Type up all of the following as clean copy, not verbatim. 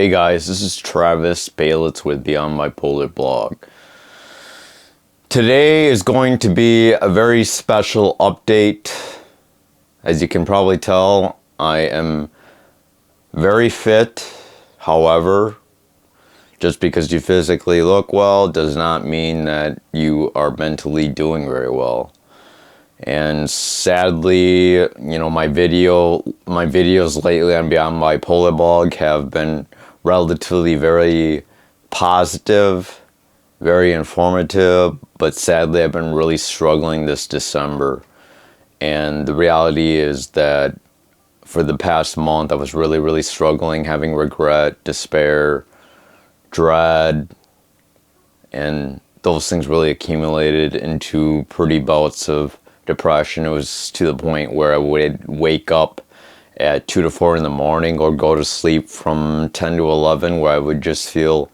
Hey guys, this is Travis Balitz with Beyond Bipolar blog. Today is going to be a very special update. As you can probably tell, I am very fit. However, just because you physically look well does not mean that you are mentally doing very well. And sadly, my videos lately on Beyond Bipolar blog have been relatively very positive, very informative, but sadly I've been really struggling this December. And the reality is that for the past month I was really struggling, having regret, despair, dread, and those things really accumulated into pretty bouts of depression. It was to the point where I would wake up at 2 to 4 in the morning or go to sleep from 10 to 11, where I would just feel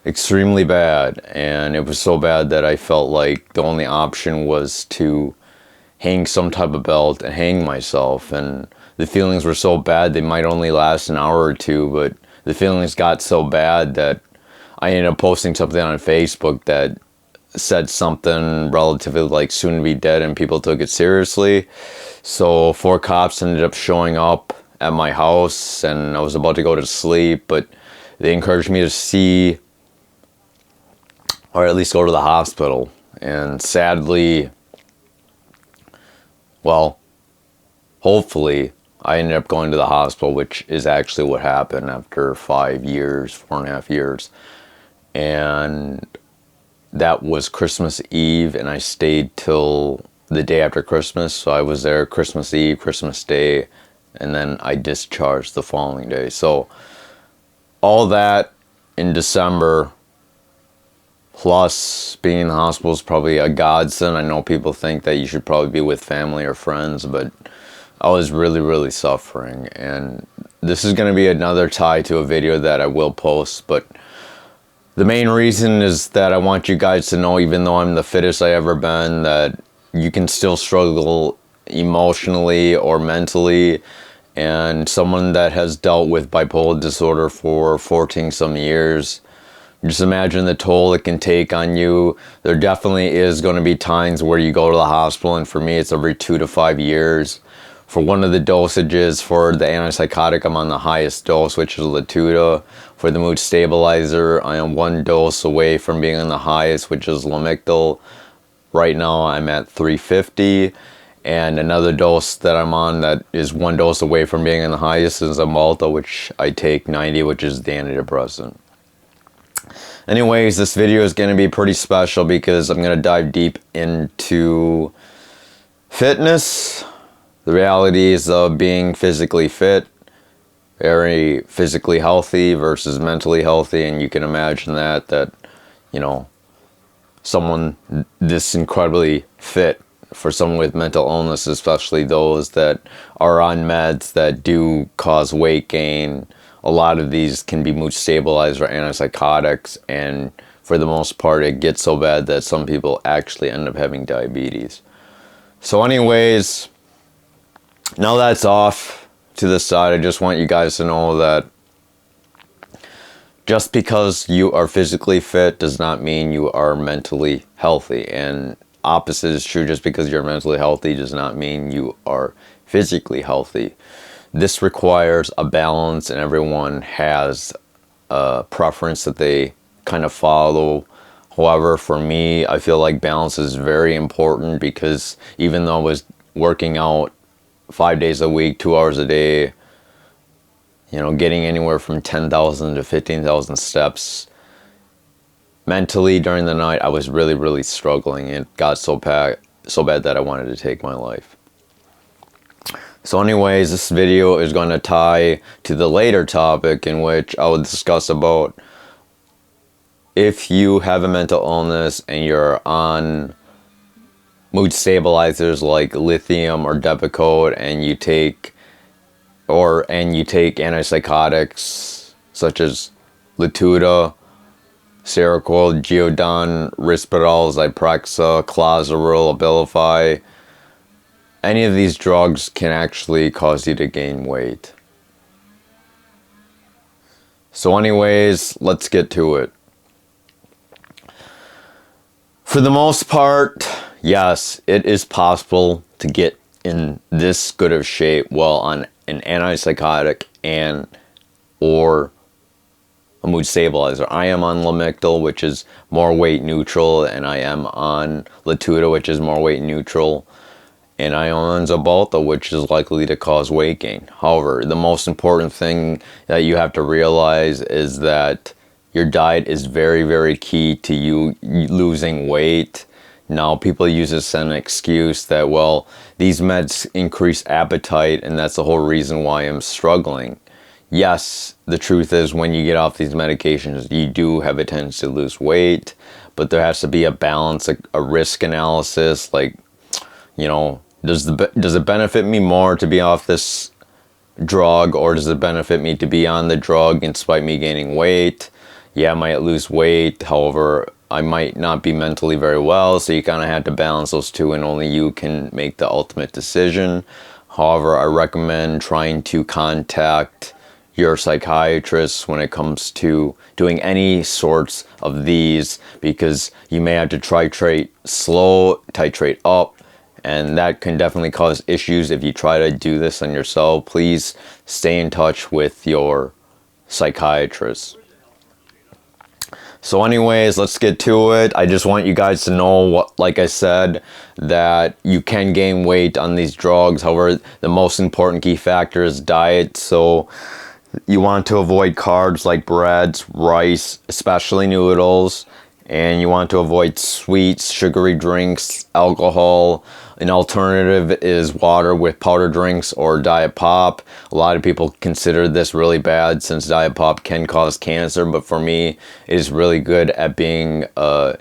extremely bad. And it was so bad that I felt like the only option was to hang some type of belt and hang myself. And the feelings were so bad they might only last an hour or two, but the feelings got so bad that I ended up posting something on Facebook that said something relatively like soon to be dead, and people took it seriously. So 4 cops ended up showing up at my house, and I was about to go to sleep, but they encouraged me to see, or at least go to the hospital. And sadly, well, hopefully I ended up going to the hospital, which is actually what happened after 5 years, 4.5 years. And that was Christmas Eve, and I stayed till the day after Christmas. So I was there Christmas Eve, Christmas Day, and then I discharged the following day. So all that in December, plus being in the hospital, is probably a godsend. I know people think that you should probably be with family or friends, but I was really suffering. And this is going to be another tie to a video that I will post, but the main reason is that I want you guys to know, even though I'm the fittest I ever been, that you can still struggle emotionally or mentally. And someone that has dealt with bipolar disorder for 14 some years, just imagine the toll it can take on you. There definitely is going to be times where you go to the hospital, and for me it's every 2 to 5 years. For one of the dosages for the antipsychotic, I'm on the highest dose, which is Lithium. For the mood stabilizer, I am 1 dose away from being on the highest, which is Lamictal. Right now I'm at 350. And another dose that I'm on that is 1 dose away from being on the highest is a Malta, which I take 90, which is the antidepressant. Anyways, this video is going to be pretty special because I'm going to dive deep into fitness, the realities of being physically fit, very physically healthy versus mentally healthy. And you can imagine that someone this incredibly fit, for someone with mental illness, especially those that are on meds that do cause weight gain, a lot of these can be mood stabilizers or antipsychotics, and for the most part it gets so bad that some people actually end up having diabetes. So anyways, now that's off to the side, I just want you guys to know that just because you are physically fit does not mean you are mentally healthy. And opposite is true, just because you're mentally healthy does not mean you are physically healthy. This requires a balance, and everyone has a preference that they kind of follow. However, for me, I feel like balance is very important, because even though I was working out 5 days a week, 2 hours a day, getting anywhere from 10,000 to 15,000 steps, mentally during the night I was really struggling. It got so bad that I wanted to take my life. So anyways, this video is going to tie to the later topic, in which I will discuss about if you have a mental illness and you're on mood stabilizers like Lithium or Depakote, and you take antipsychotics such as Latuda, Seroquel, Geodon, Risperdal, Zyprexa, Clozaril, Abilify. Any of these drugs can actually cause you to gain weight. So anyways, let's get to it. For the most part, yes, it is possible to get in this good of shape while on an antipsychotic and or a mood stabilizer. I am on Lamictal, which is more weight neutral, and I am on Latuda, which is more weight neutral, and I am on Zabalta, which is likely to cause weight gain. However, the most important thing that you have to realize is that your diet is very, very key to you losing weight. Now, people use this as an excuse that, well, these meds increase appetite, and that's the whole reason why I'm struggling. Yes, the truth is when you get off these medications, you do have a tendency to lose weight, but there has to be a balance, a risk analysis. Like, you know, does it benefit me more to be off this drug, or does it benefit me to be on the drug in spite of me gaining weight? Yeah, I might lose weight. However, I might not be mentally very well, so you kind of have to balance those two, and only you can make the ultimate decision. However, I recommend trying to contact your psychiatrist when it comes to doing any sorts of these, because you may have to titrate slow, titrate up, and that can definitely cause issues if you try to do this on yourself. Please stay in touch with your psychiatrist. So anyways, let's get to it. I just want you guys to know, what, like I said, that you can gain weight on these drugs. However, the most important key factor is diet. So you want to avoid carbs like breads, rice, especially noodles, and you want to avoid sweets, sugary drinks, alcohol. An alternative is water with powder drinks or Diet Pop. A lot of people consider this really bad since Diet Pop can cause cancer, but for me, it is really good at being a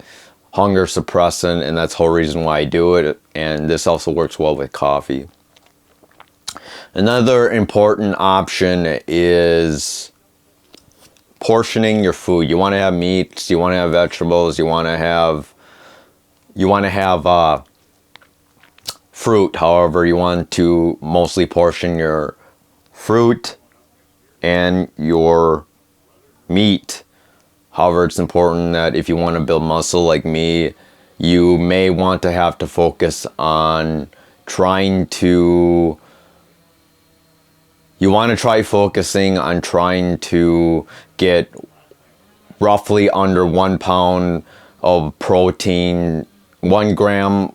hunger suppressant, and that's the whole reason why I do it. And this also works well with coffee. Another important option is portioning your food. You want to have meats, you want to have vegetables, you want to have fruit. However, you want to mostly portion your fruit and your meat. However, it's important that if you want to build muscle like me, you may want to have to focus on trying to get roughly under 1 pound of protein, 1 gram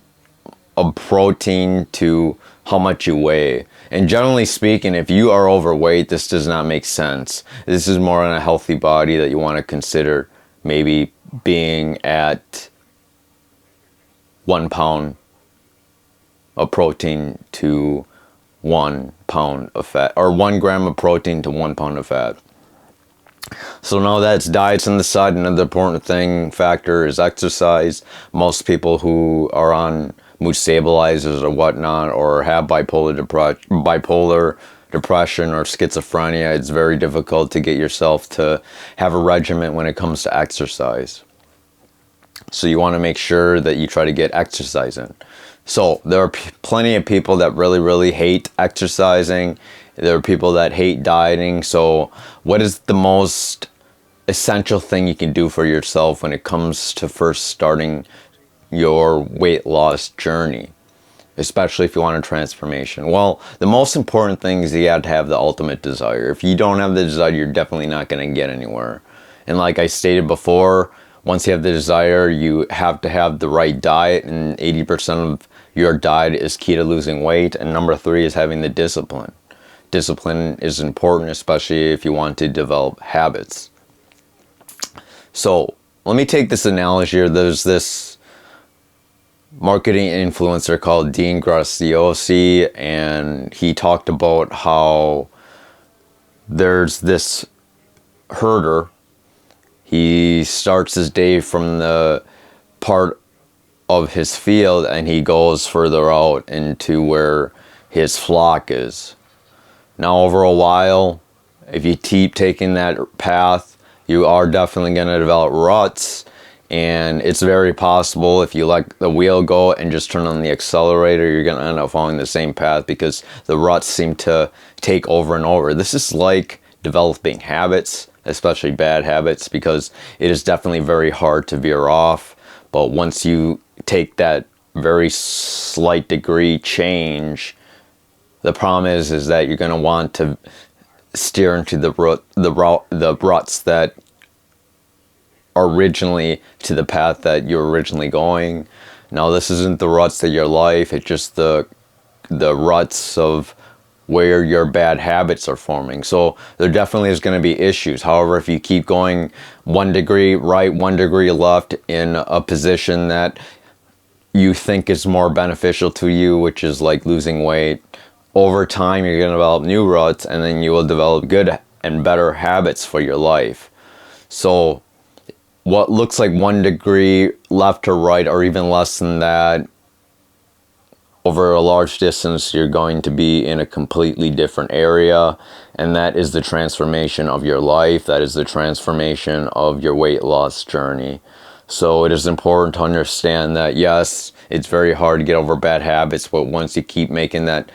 of protein to how much you weigh. And generally speaking, if you are overweight, this does not make sense. This is more on a healthy body that you want to consider maybe being at 1 pound of protein to 1 pound of fat, or 1 gram of protein to 1 pound of fat. So now that's diets on the side. Another important factor is exercise. Most people who are on mood stabilizers or whatnot, or have bipolar depression or schizophrenia, it's very difficult to get yourself to have a regimen when it comes to exercise. So you want to make sure that you try to get exercise in. So there are plenty of people that really, really hate exercising. There are people that hate dieting. So what is the most essential thing you can do for yourself when it comes to first starting your weight loss journey, especially if you want a transformation? Well, the most important thing is you have to have the ultimate desire. If you don't have the desire, you're definitely not going to get anywhere. And like I stated before, once you have the desire, you have to have the right diet, and 80% of your diet is key to losing weight. And number 3 is having the discipline. Discipline is important, especially if you want to develop habits. So let me take this analogy here. There's this marketing influencer called Dean Graziosi, and he talked about how there's this herder. He starts his day from the part of his field, and he goes further out into where his flock is. Now, over a while, if you keep taking that path, you are definitely going to develop ruts, and it's very possible if you let the wheel go and just turn on the accelerator, you're going to end up following the same path because the ruts seem to take over and over. This is like developing habits. especially bad habits, because it is definitely very hard to veer off. But once you take that very slight degree change, the problem is that you're going to want to steer into the ruts that are originally to the path that you're originally going. Now, this isn't the ruts of your life, it's just the ruts of where your bad habits are forming. So there definitely is going to be issues. However, if you keep going 1 degree right, 1 degree left in a position that you think is more beneficial to you, which is like losing weight, over time you're going to develop new ruts, and then you will develop good and better habits for your life. So what looks like 1 degree left or right, or even less than that, over a large distance, you're going to be in a completely different area, and that is the transformation of your life. That is the transformation of your weight loss journey. So it is important to understand that, yes, it's very hard to get over bad habits, but once you keep making that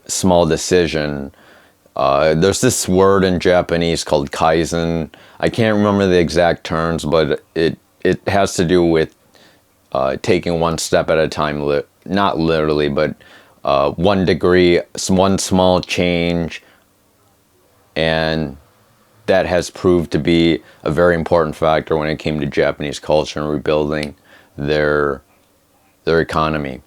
small decision, there's this word in Japanese called kaizen. I can't remember the exact terms, but it has to do with taking 1 step at a time, not literally, but 1 degree, one small change, and that has proved to be a very important factor when it came to Japanese culture and rebuilding their economy.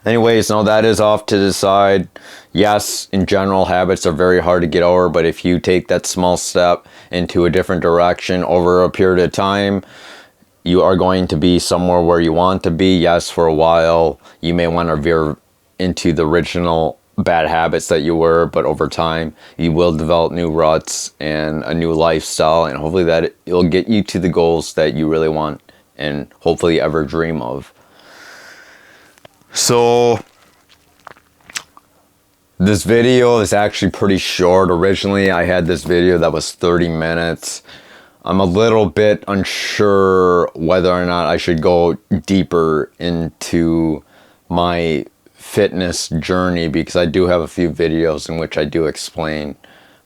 Anyways, now that is off to the side. Yes, in general, habits are very hard to get over, but if you take that small step into a different direction over a period of time, you are going to be somewhere where you want to be. Yes, for a while, you may want to veer into the original bad habits that you were, but over time, you will develop new ruts and a new lifestyle, and hopefully that it'll get you to the goals that you really want and hopefully ever dream of. So this video is actually pretty short. Originally, I had this video that was 30 minutes. I'm a little bit unsure whether or not I should go deeper into my fitness journey, because I do have a few videos in which I do explain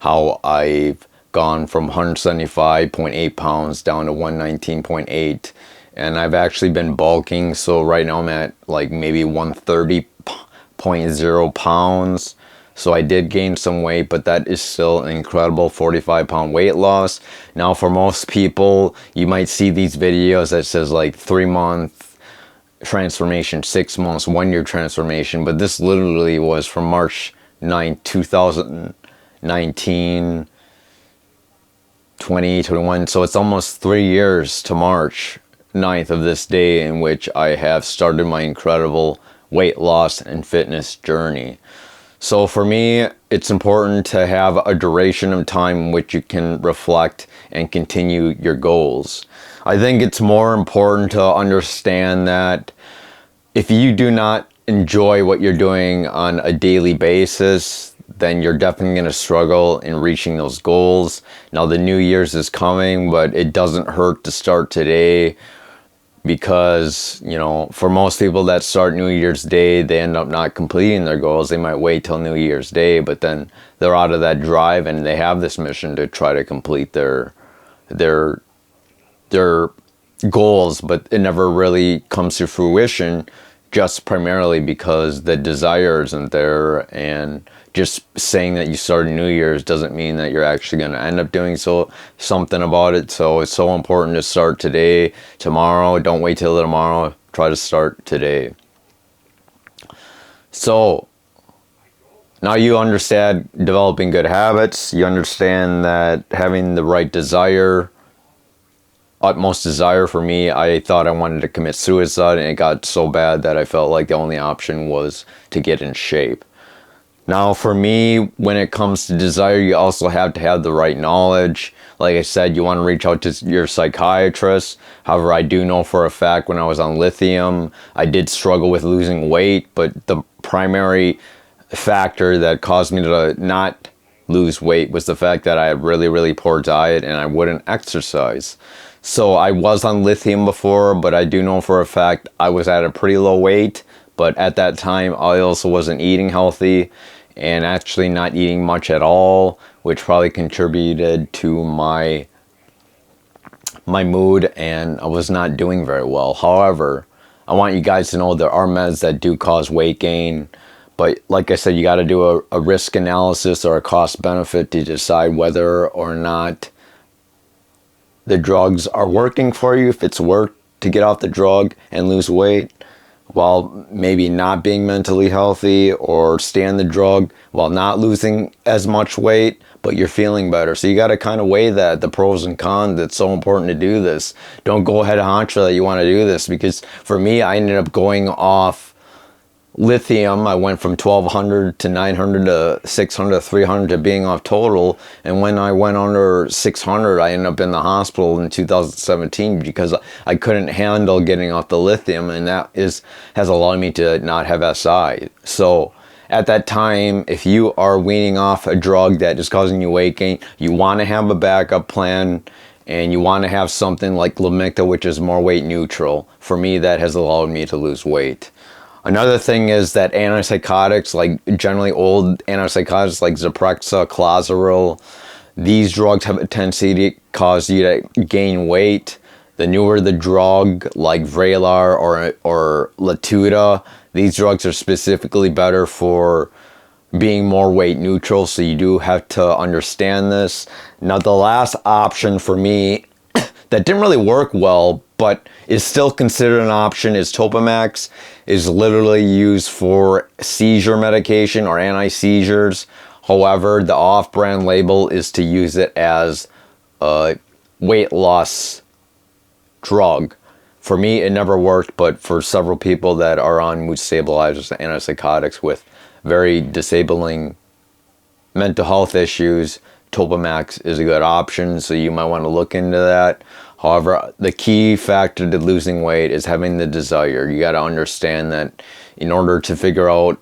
how I've gone from 175.8 pounds down to 119.8. And I've actually been bulking, so right now I'm at like maybe 130.0 pounds. So I did gain some weight, but that is still an incredible 45-pound weight loss. Now, for most people, you might see these videos that says like 3-month transformation, 6 months, 1-year transformation, but this literally was from March 9, 2019, 2021. So it's almost 3 years to March 9th of this day in which I have started my incredible weight loss and fitness journey. So for me, it's important to have a duration of time in which you can reflect and continue your goals. I think it's more important to understand that if you do not enjoy what you're doing on a daily basis, then you're definitely going to struggle in reaching those goals. Now, the New Year's is coming, but it doesn't hurt to start today, because, you know, for most people that start New Year's Day, they end up not completing their goals. They might wait till New Year's Day, but then they're out of that drive and they have this mission to try to complete their goals, but it never really comes to fruition, just primarily because the desire isn't there. And just saying that you started New Year's doesn't mean that you're actually going to end up doing something about it. So it's so important to start today, tomorrow. Don't wait till tomorrow. Try to start today. So now you understand developing good habits. You understand that having the right desire, utmost desire. For me, I thought I wanted to commit suicide, and it got so bad that I felt like the only option was to get in shape. Now, for me, when it comes to desire, you also have to have the right knowledge. Like I said, you want to reach out to your psychiatrist. However, I do know for a fact when I was on lithium, I did struggle with losing weight, but the primary factor that caused me to not lose weight was the fact that I had really, really poor diet and I wouldn't exercise. So I was on lithium before, but I do know for a fact I was at a pretty low weight. But at that time, I also wasn't eating healthy and actually not eating much at all, which probably contributed to my mood, and I was not doing very well. However, I want you guys to know there are meds that do cause weight gain, but like I said, you got to do a risk analysis or a cost benefit to decide whether or not the drugs are working for you, if it's worked to get off the drug and lose weight while maybe not being mentally healthy, or stay on the drug while not losing as much weight but you're feeling better. So you got to kind of weigh that, the pros and cons. It's so important to do this. Don't go ahead and honcho that you want to do this, because for me, I ended up going off Lithium. I went from 1200 to 900 to 600 to 300 to being off total, and when I went under 600, I ended up in the hospital in 2017 because I couldn't handle getting off the lithium, and that has allowed me to not have SI. So at that time, if you are weaning off a drug that is causing you weight gain, you want to have a backup plan, and you want to have something like Lamictal, which is more weight neutral. For me, that has allowed me to lose weight. Another thing is that antipsychotics, like generally old antipsychotics like Zyprexa, Clozaril, these drugs have a tendency to cause you to gain weight. The newer the drug, like Vraylar or Latuda, these drugs are specifically better for being more weight neutral, so you do have to understand this. Now, the last option for me that didn't really work well, but is still considered an option, is Topamax. Is literally used for seizure medication or anti-seizures. However, the off-brand label is to use it as a weight loss drug. For me, it never worked, but for several people that are on mood stabilizers and antipsychotics with very disabling mental health issues, Topamax is a good option, so you might want to look into that. However, the key factor to losing weight is having the desire. You got to understand that in order to figure out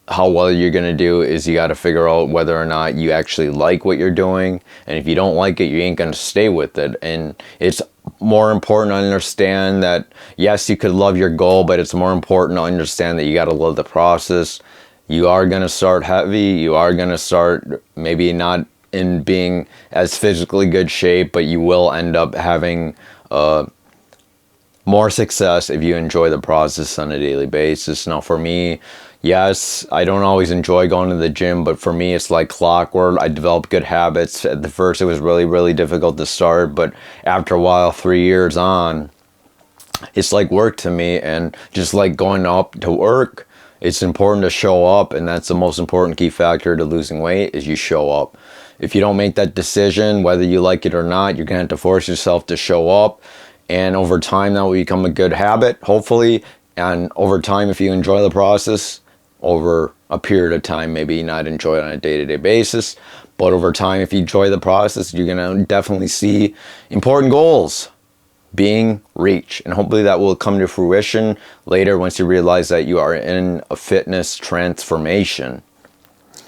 how well you're going to do, is you got to figure out whether or not you actually like what you're doing. And if you don't like it, you ain't going to stay with it. And it's more important to understand that, yes, you could love your goal, but it's more important to understand that you got to love the process. You are going to start heavy. You are going to start maybe not in being as physically good shape, but you will end up having more success if you enjoy the process on a daily basis. Now, for me, yes, I don't always enjoy going to the gym, but for me, it's like clockwork. I developed good habits. At the first, it was really, really difficult to start, but after a while, 3 years on, it's like work to me. And just like going up to work, it's important to show up, and that's the most important key factor to losing weight, is you show up. If you don't make that decision, whether you like it or not, you're going to have to force yourself to show up. And over time, that will become a good habit, hopefully. And over time, if you enjoy the process, over a period of time, maybe not enjoy it on a day-to-day basis, but over time, if you enjoy the process, you're going to definitely see important goals being reached. And hopefully that will come to fruition later once you realize that you are in a fitness transformation.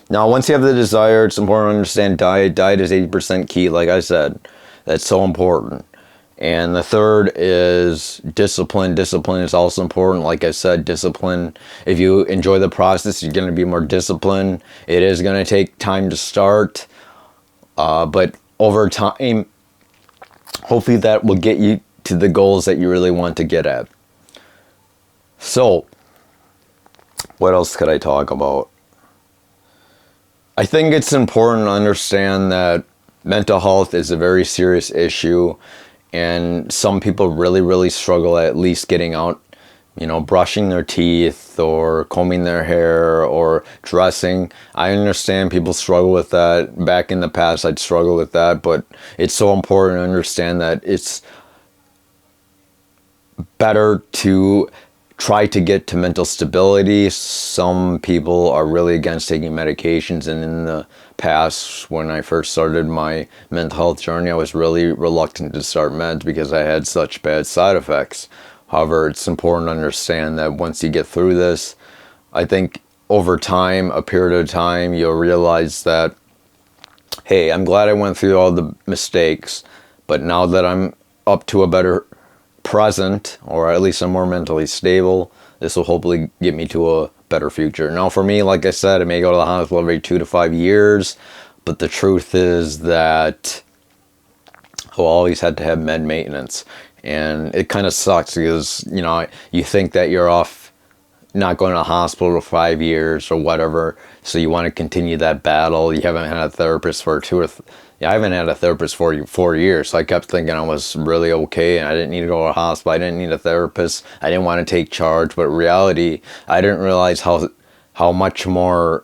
Now, once you have the desire, it's important to understand diet. Diet is 80% key, like I said. That's so important. And the third is discipline. Discipline is also important. Like I said, discipline. If you enjoy the process, you're going to be more disciplined. It is going to take time to start. But over time, hopefully that will get you to the goals that you really want to get at. So, what else could I talk about? I think it's important to understand that mental health is a very serious issue, and some people really, really struggle at least getting out, brushing their teeth or combing their hair or dressing. I understand people struggle with that. Back in the past, I'd struggle with that, but it's so important to understand that it's better to try to get to mental stability. Some people are really against taking medications, and in the past, when I first started my mental health journey, I was really reluctant to start meds because I had such bad side effects. However, it's important to understand that once you get through this, I think over time, a period of time, you'll realize that, hey, I'm glad I went through all the mistakes, but now that I'm up to a better present, or at least I'm more mentally stable, this will hopefully get me to a better future. Now, for me, like I said, I may go to the hospital every 2 to 5 years, But the truth is that I always had to have med maintenance. And it kind of sucks because, you know, you think that you're off not going to the hospital for 5 years or whatever. So you want to continue that battle. You haven't had a therapist for I haven't had a therapist for 4 years. So I kept thinking I was really okay and I didn't need to go to the hospital. I didn't need a therapist. I didn't want to take charge. But in reality, I didn't realize how much more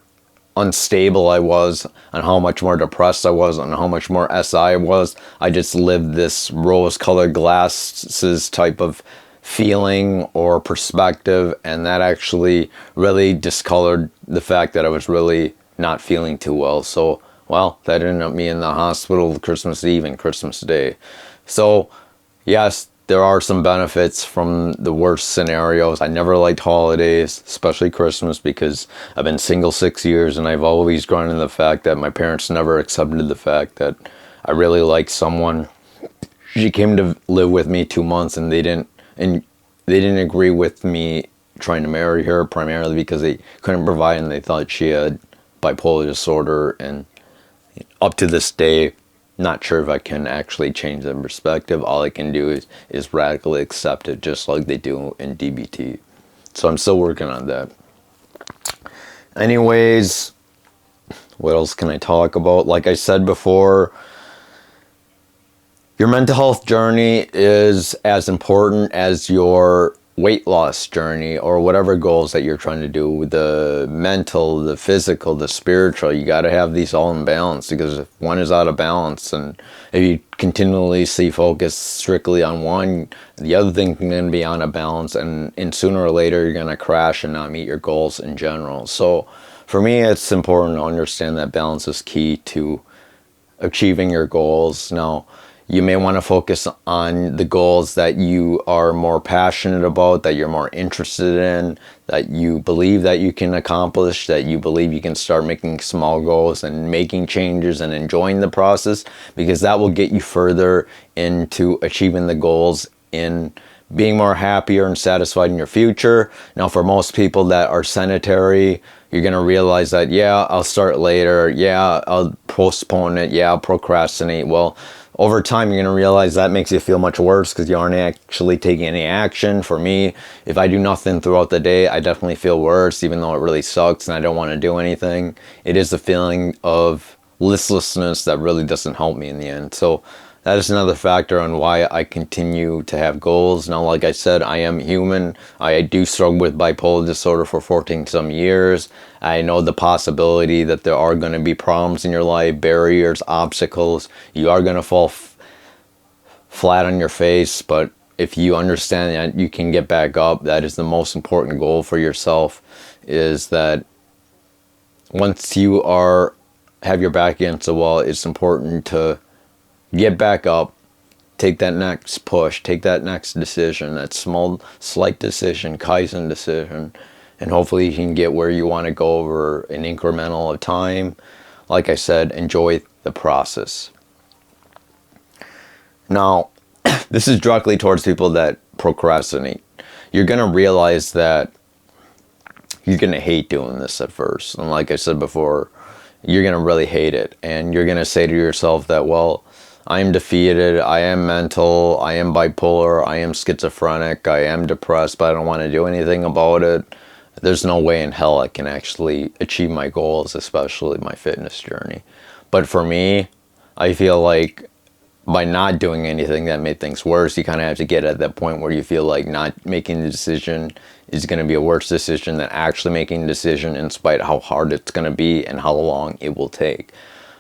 unstable I was and how much more depressed I was and how much more SI I was. I just lived this rose-colored glasses type of feeling or perspective, and that actually really discolored the fact that I was really not feeling too well. So, well, that ended up me in the hospital Christmas Eve and Christmas Day. So, yes, there are some benefits from the worst scenarios. I never liked holidays, especially Christmas, because I've been single 6 years and I've always grown in the fact that my parents never accepted the fact that I really liked someone. She came to live with me 2 months and they didn't agree with me trying to marry her, primarily because they couldn't provide and they thought she had bipolar disorder. And up to this day, not sure if I can actually change the perspective. All I can do is radically accept it, just like they do in DBT. So I'm still working on that. Anyways, what else can I talk about? Like I said before, your mental health journey is as important as your weight loss journey or whatever goals that you're trying to do. The mental, the physical, the spiritual, you got to have these all in balance, because if one is out of balance and if you continually see focus strictly on one, the other thing can be out of balance, and sooner or later you're going to crash and not meet your goals in general. So for me, it's important to understand that balance is key to achieving your goals. Now, you may want to focus on the goals that you are more passionate about, that you're more interested in, that you believe that you can accomplish, that you believe you can start making small goals and making changes and enjoying the process, because that will get you further into achieving the goals in being more happier and satisfied in your future. Now, for most people that are sedentary, you're going to realize that, yeah, I'll start later. Yeah, I'll postpone it. Yeah, I'll procrastinate. Well, over time, you're going to realize that makes you feel much worse because you aren't actually taking any action. For me, if I do nothing throughout the day, I definitely feel worse, even though it really sucks and I don't want to do anything. It is the feeling of listlessness that really doesn't help me in the end. So that is another factor on why I continue to have goals. Now, like I said, I am human. I do struggle with bipolar disorder for 14 some years. I know the possibility that there are going to be problems in your life, barriers, obstacles. You are going to fall flat on your face, but if you understand that you can get back up, that is the most important goal for yourself, is that once you have your back against the wall, it's important to get back up, take that next push, take that next decision, that small, slight decision, Kaizen decision, and hopefully you can get where you want to go over an incremental of time. Like I said, enjoy the process. Now, this is directly towards people that procrastinate. You're going to realize that you're going to hate doing this at first. And like I said before, you're going to really hate it. And you're going to say to yourself that, well, I am defeated, I am mental, I am bipolar, I am schizophrenic, I am depressed, but I don't want to do anything about it. There's no way in hell I can actually achieve my goals, especially my fitness journey. But for me, I feel like by not doing anything, that made things worse. You kind of have to get at that point where you feel like not making the decision is going to be a worse decision than actually making the decision, in spite of how hard it's going to be and how long it will take.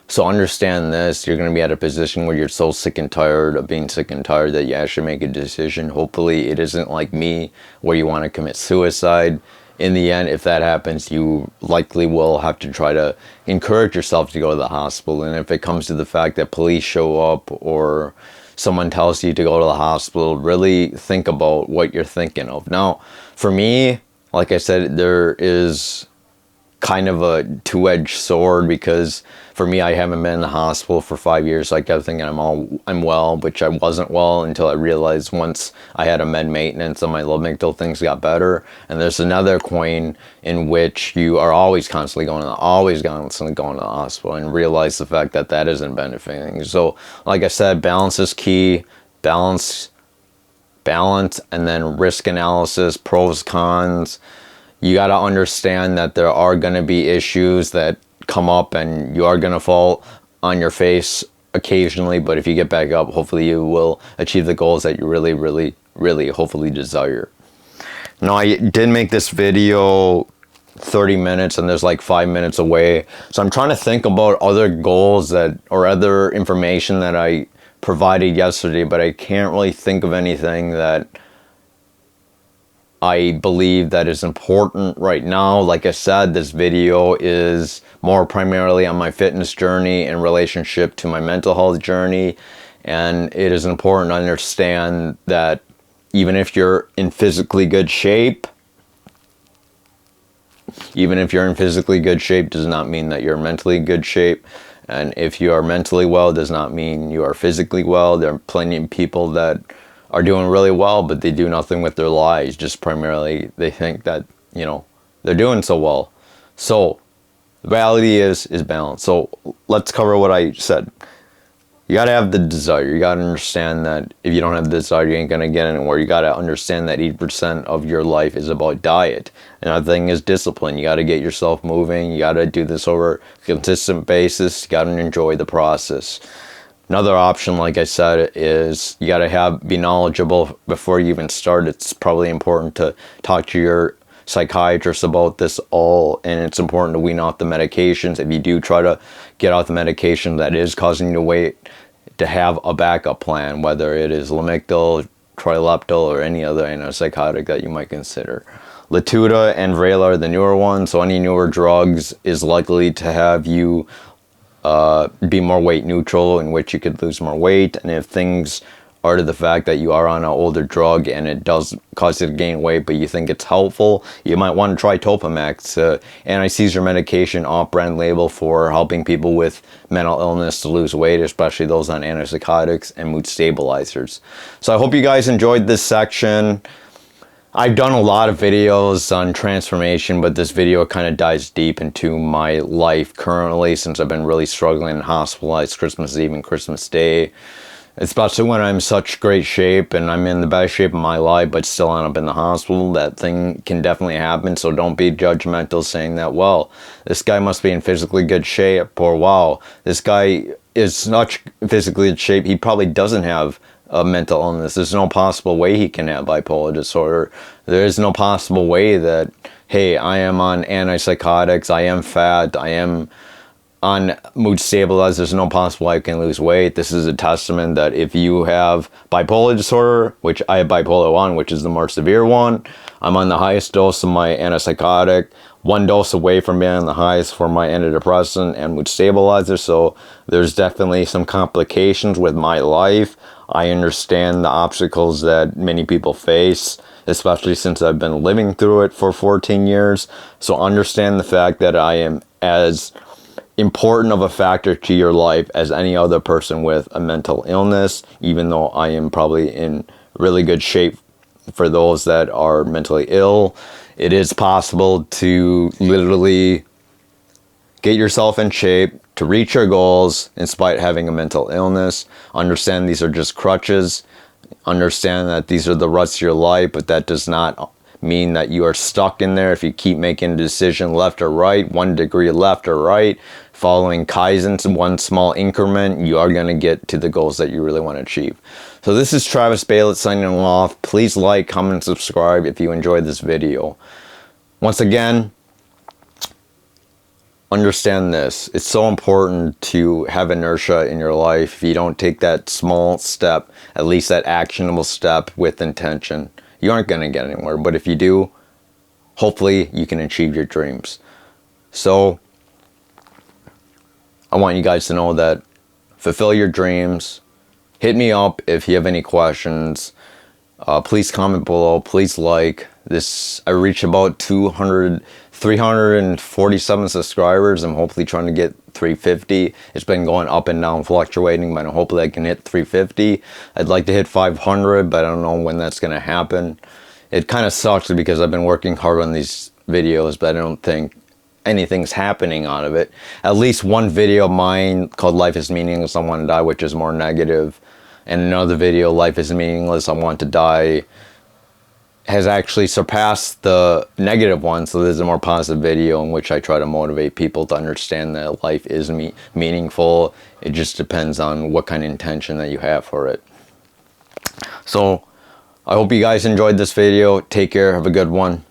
So understand this, you're going to be at a position where you're so sick and tired of being sick and tired that you actually make a decision. Hopefully it isn't like me, where you want to commit suicide. In the end, if that happens, you likely will have to try to encourage yourself to go to the hospital. And if it comes to the fact that police show up or someone tells you to go to the hospital, really think about what you're thinking of. Now, for me, like I said, there is kind of a two-edged sword, because for me, I haven't been in the hospital for 5 years. So I kept thinking I'm well, which I wasn't well until I realized once I had a med maintenance on my amygdala, things got better. And there's another coin in which you are always constantly going to the hospital, and realize the fact that that isn't benefiting. So like I said, balance is key. Balance, and then risk analysis, pros, cons. You got to understand that there are going to be issues that come up, and you are going to fall on your face occasionally, but if you get back up, hopefully you will achieve the goals that you really hopefully desire. Now, I did make this video 30 minutes and there's like 5 minutes away, so I'm trying to think about other goals that, or other information that I provided yesterday, but I can't really think of anything that I believe that is important right now. Like I said, this video is more primarily on my fitness journey in relationship to my mental health journey. And it is important to understand that even if you're in physically good shape, does not mean that you're mentally in good shape. And if you are mentally well, does not mean you are physically well. There are plenty of people that are doing really well, but they do nothing with their lives. Just primarily, they think that, you know, they're doing so well. So the reality is balance. So let's cover what I said. You got to have the desire. You got to understand that if you don't have the desire, you ain't going to get anywhere. You got to understand that 80% of your life is about diet. Another thing is discipline. You got to get yourself moving. You got to do this over a consistent basis. You got to enjoy the process. Another option, like I said, is you got to be knowledgeable before you even start. It's probably important to talk to your psychiatrist about this all, and it's important to wean off the medications. If you do try to get off the medication that is causing you to wait, to have a backup plan, whether it is Lamictal, Trileptal, or any other antipsychotic that you might consider. Latuda and Vraylar are the newer ones, so any newer drugs is likely to have you be more weight neutral, in which you could lose more weight. And if things are to the fact that you are on an older drug and it does cause you to gain weight, but you think it's helpful, you might want to try Topamax, anti-seizure medication, off-brand label for helping people with mental illness to lose weight, especially those on antipsychotics and mood stabilizers. So I hope you guys enjoyed this section. I've done a lot of videos on transformation, but this video kind of dives deep into my life currently, since I've been really struggling and hospitalized Christmas Eve and Christmas Day. Especially when I'm in such great shape and I'm in the best shape of my life, but still end up in the hospital. That thing can definitely happen, so don't be judgmental saying that, well, this guy must be in physically good shape, or wow, this guy is such physically good shape, he probably doesn't have a mental illness. There's no possible way he can have bipolar disorder. There is no possible way that, hey, I am on antipsychotics, I am fat, I am on mood stabilizers, there's no possible way I can lose weight. This is a testament that if you have bipolar disorder, which I have bipolar 1, which is the more severe one, I'm on the highest dose of my antipsychotic, 1 dose away from being on the highest for my antidepressant and mood stabilizer. So there's definitely some complications with my life. I understand the obstacles that many people face, especially since I've been living through it for 14 years. So understand the fact that I am as important of a factor to your life as any other person with a mental illness, even though I am probably in really good shape for those that are mentally ill. It is possible to literally get yourself in shape to reach your goals in spite of having a mental illness. Understand these are just crutches. Understand that these are the ruts of your life, but that does not mean that you are stuck in there. If you keep making a decision left or right, 1 degree left or right, following Kaizens in 1 small increment, you are going to get to the goals that you really want to achieve. So this is Travis Baylett signing off. Please like, comment, and subscribe if you enjoyed this video. Once again, understand this. It's so important to have inertia in your life. If you don't take that small step, at least that actionable step with intention, you aren't going to get anywhere. But if you do, hopefully you can achieve your dreams. So I want you guys to know that fulfill your dreams. Hit me up if you have any questions. Please comment below. Please like this. I reach about 200 347 subscribers. I'm hopefully trying to get 350. It's been going up and down, fluctuating, but hopefully I can hit 350. I'd like to hit 500, but I don't know when that's going to happen. It kind of sucks because I've been working hard on these videos, but I don't think anything's happening out of it. At least one video of mine called Life is Meaningless, I Want to Die, which is more negative, and another video, Life is Meaningless, I Want to Die, has actually surpassed the negative one. So there's a more positive video in which I try to motivate people to understand that life is meaningful. It just depends on what kind of intention that you have for it. So I hope you guys enjoyed this video. Take care. Have a good one.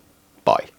Bye.